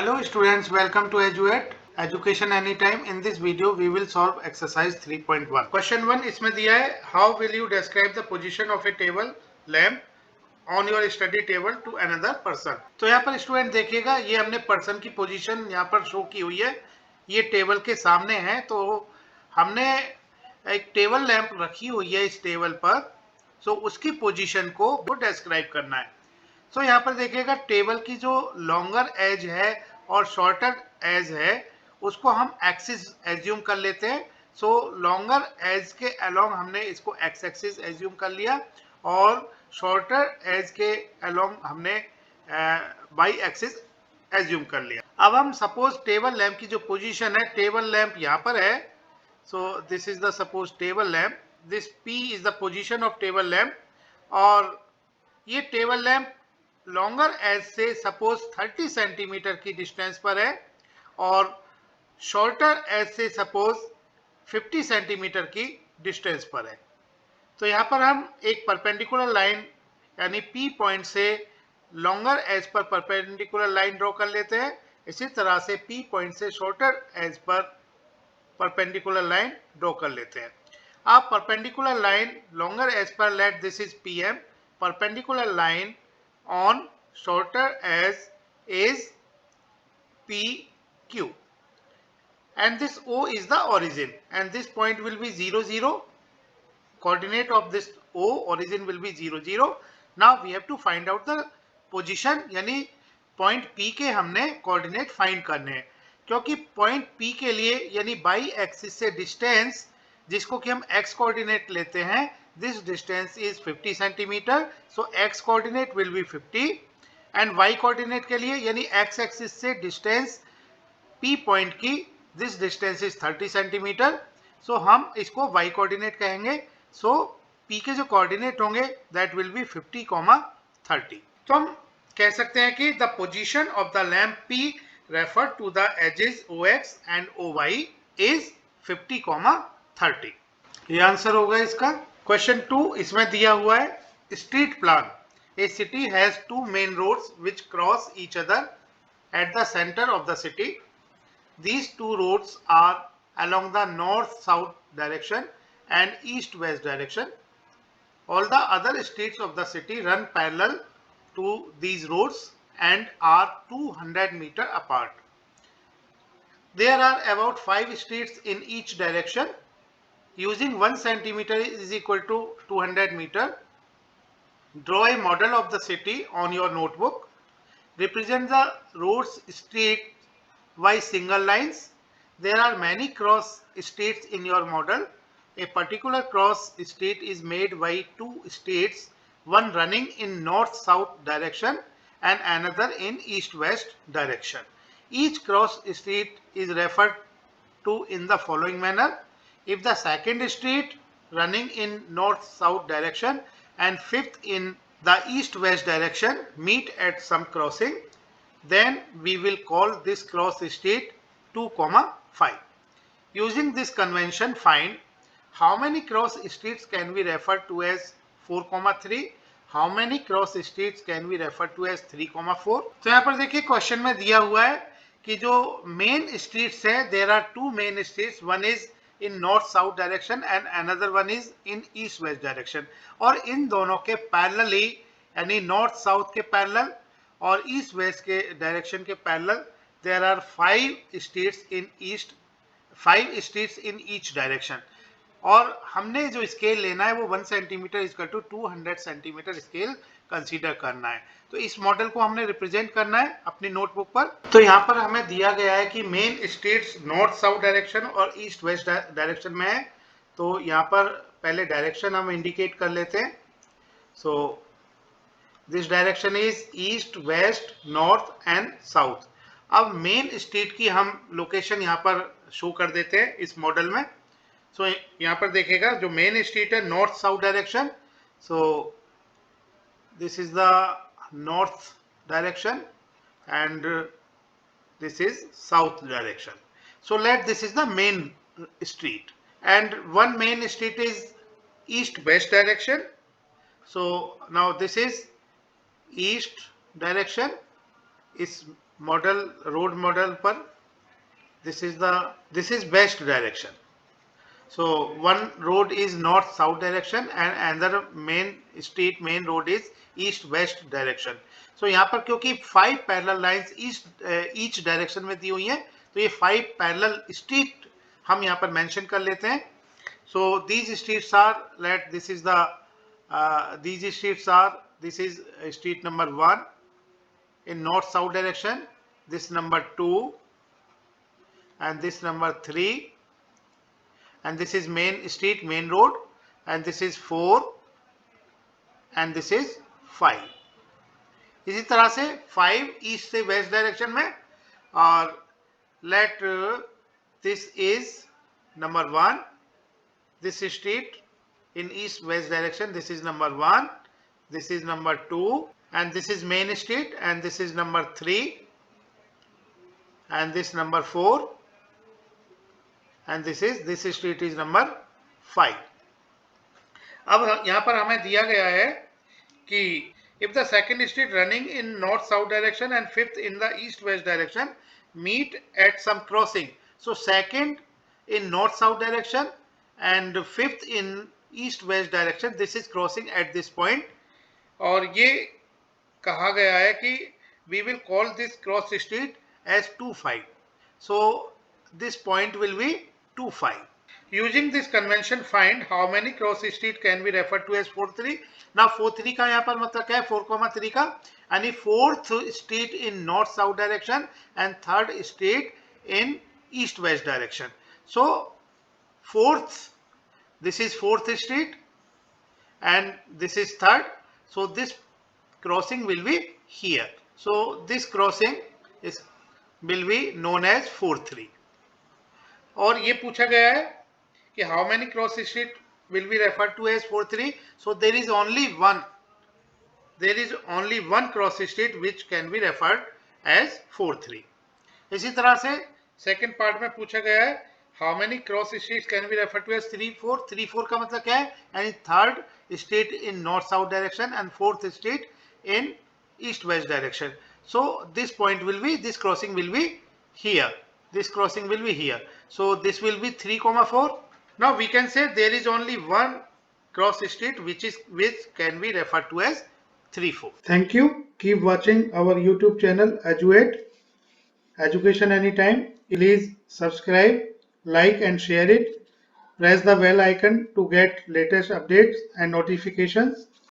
Hello students, welcome to EduEd Education Anytime. In this video, we will solve exercise 3.1. Question 1 इसमें दिया है how will you describe the position of a table lamp on your study table to another person. तो यहाँ पर student देखिएगा ये हमने person की पोजीशन यहाँ पर शो की हुई है, ये टेबल के सामने है। तो हमने एक टेबल लैंप रखी हुई है इस टेबल पर, सो उसकी पोजीशन को डिस्क्राइब करना है। सो यहाँ पर देखिएगा टेबल की जो लॉन्गर एज है और शॉर्टर एज है उसको हम एक्सिस एज्यूम कर लेते हैं। सो लॉन्गर एज के अलोंग हमने इसको एक्स एक्सिस एज्यूम कर लिया और शॉर्टर एज के अलोंग हमने वाई एक्सिस एज्यूम कर लिया। अब हम सपोज टेबल लैंप की जो पोजीशन है, टेबल लैंप यहाँ पर है। So this is the suppose table lamp, this P is the position of table lamp और ये टेबल लैंप लॉन्गर एज से सपोज 30 सेंटीमीटर की डिस्टेंस पर है और शॉर्टर एज से सपोज 50 सेंटीमीटर की डिस्टेंस पर है। तो यहाँ पर हम एक परपेंडिकुलर लाइन यानी P पॉइंट से लॉन्गर एज पर परपेंडिकुलर लाइन ड्रॉ कर लेते हैं। इसी तरह से P पॉइंट से शॉर्टर एज पर परपेंडिकुलर लाइन ड्रॉ कर लेते हैं। आप परपेंडिकुलर लाइन लॉन्गर एज पर let this is PM, perpendicular line on shorter as is PQ and this O is the origin and this point will be 0 0, coordinate of this O origin will be 0 0. Now we have to find out the position, यानी point P के हमने coordinate find करने हैं, क्योंकि point P के लिए यानी by axis से डिस्टेंस जिसको कि हम x कोऑर्डिनेट लेते हैं, this distance is 50 centimeter, so x coordinate will be 50 and y coordinate के लिए यानी x axis से distance P point की this distance is 30 centimeter, so हम इसको y coordinate कहेंगे। so P के जो coordinate होंगे that will be 50, 30। तो हम कह सकते हैं कि the position of the lamp P referred to the edges OX and OY is 50, 30। ये आंसर होगा इसका। क्वेश्चन 2 इसमें दिया हुआ है street plan. A city has two main roads which cross each other at the centre of the city. These two roads are along the north south direction and east west direction. All the other streets of the city run parallel to these roads and are 200 meter apart. There are about 5 streets in each direction. Using 1 centimeter is equal to 200 meter. Draw a model of the city on your notebook. Represent the roads street by single lines. There are many cross streets in your model. A particular cross street is made by 2 streets, one running in north-south direction and another in east-west direction. Each cross street is referred to in the following manner. If the second street running in north-south direction and fifth in the east-west direction meet at some crossing, then we will call this cross street 2, 5. Using this convention, find how many cross streets can we refer to as 4, 3. How many cross streets can we refer to as 3, 4. तो यहाँ पर देखिए question में दिया हुआ है कि जो मेन स्ट्रीट्स है, there are 2 main streets, one is in north south direction and another one is in east west direction, और इन दोनों के पैरेलली यानी नॉर्थ साउथ के पैरेलल और ईस्ट वेस्ट के डायरेक्शन के parallel there are 5 streets in each direction। और हमने जो स्केल लेना है वो 1 centimetre equal to 200 centimetre scale consider करना है। तो इस मॉडल को हमने रिप्रेजेंट करना है अपनी नोटबुक पर। तो यहाँ पर हमें दिया गया है कि main streets north south direction और ईस्ट वेस्ट डायरेक्शन में है। तो यहाँ पर पहले डायरेक्शन हम इंडिकेट कर लेते हैं। So this direction is east, west, north and south. अब मेन स्ट्रीट की हम लोकेशन यहाँ पर शो कर देते हैं इस मॉडल में। सो यहाँ पर देखिएगा जो मेन स्ट्रीट है north south direction, so this is the north direction and this is south direction. So let this is the main street and one main street is east west direction. So now this is east direction, इस road model पर this is west direction. So one road is north south direction and another main road is east west direction. So यहाँ पर क्योंकि 5 parallel lines each direction में दी हुई हैं, तो ये 5 parallel street हम यहाँ पर mention कर लेते हैं. So these streets are, this is street number 1 in north south direction, this number 2 and this number 3, and this is main road, and this is 4 and this is 5. इसी तरह से 5 east से वेस्ट डायरेक्शन में, और let this is number 1, this street in east west direction, this is number 1, this is number 2, and this is main street, and this is number 3 and this number 4, and this street is number 5. अब यहाँ पर हमें दिया गया है कि if the second street running in north south direction and fifth in the east west direction meet at some crossing, so second in north south direction and fifth in east west direction, this is crossing at this point. और ये कहा गया है कि we will call this cross street as 2-5. So this point will be 2-5. Using this convention, find how many cross street can be referred to as 4-3. Now 4-3 का यहाँ पर मतलब क्या है, 4,3 का, यानी fourth street in north south direction and third street in east west direction. So fourth, this is fourth street and this is third. So this crossing will be here. So this crossing will be known as 4-3. और ये पूछा गया है कि how many cross street will be referred to as 4-3. So there is only one cross street which can be referred as 4-3. इसी तरह से second part में पूछा गया है how many cross streets can be referred to as 3-4. 3-4 का मतलब क्या है, यानी third state in north south direction and fourth state in east west direction. So this point will be, this crossing will be here. This crossing will be here. So this will be 3,4. Now we can say there is only one cross street which can be referred to as 3-4. Thank you. Keep watching our YouTube channel Eduate Education Anytime. Please subscribe, like and share it. Press the bell icon to get latest updates and notifications.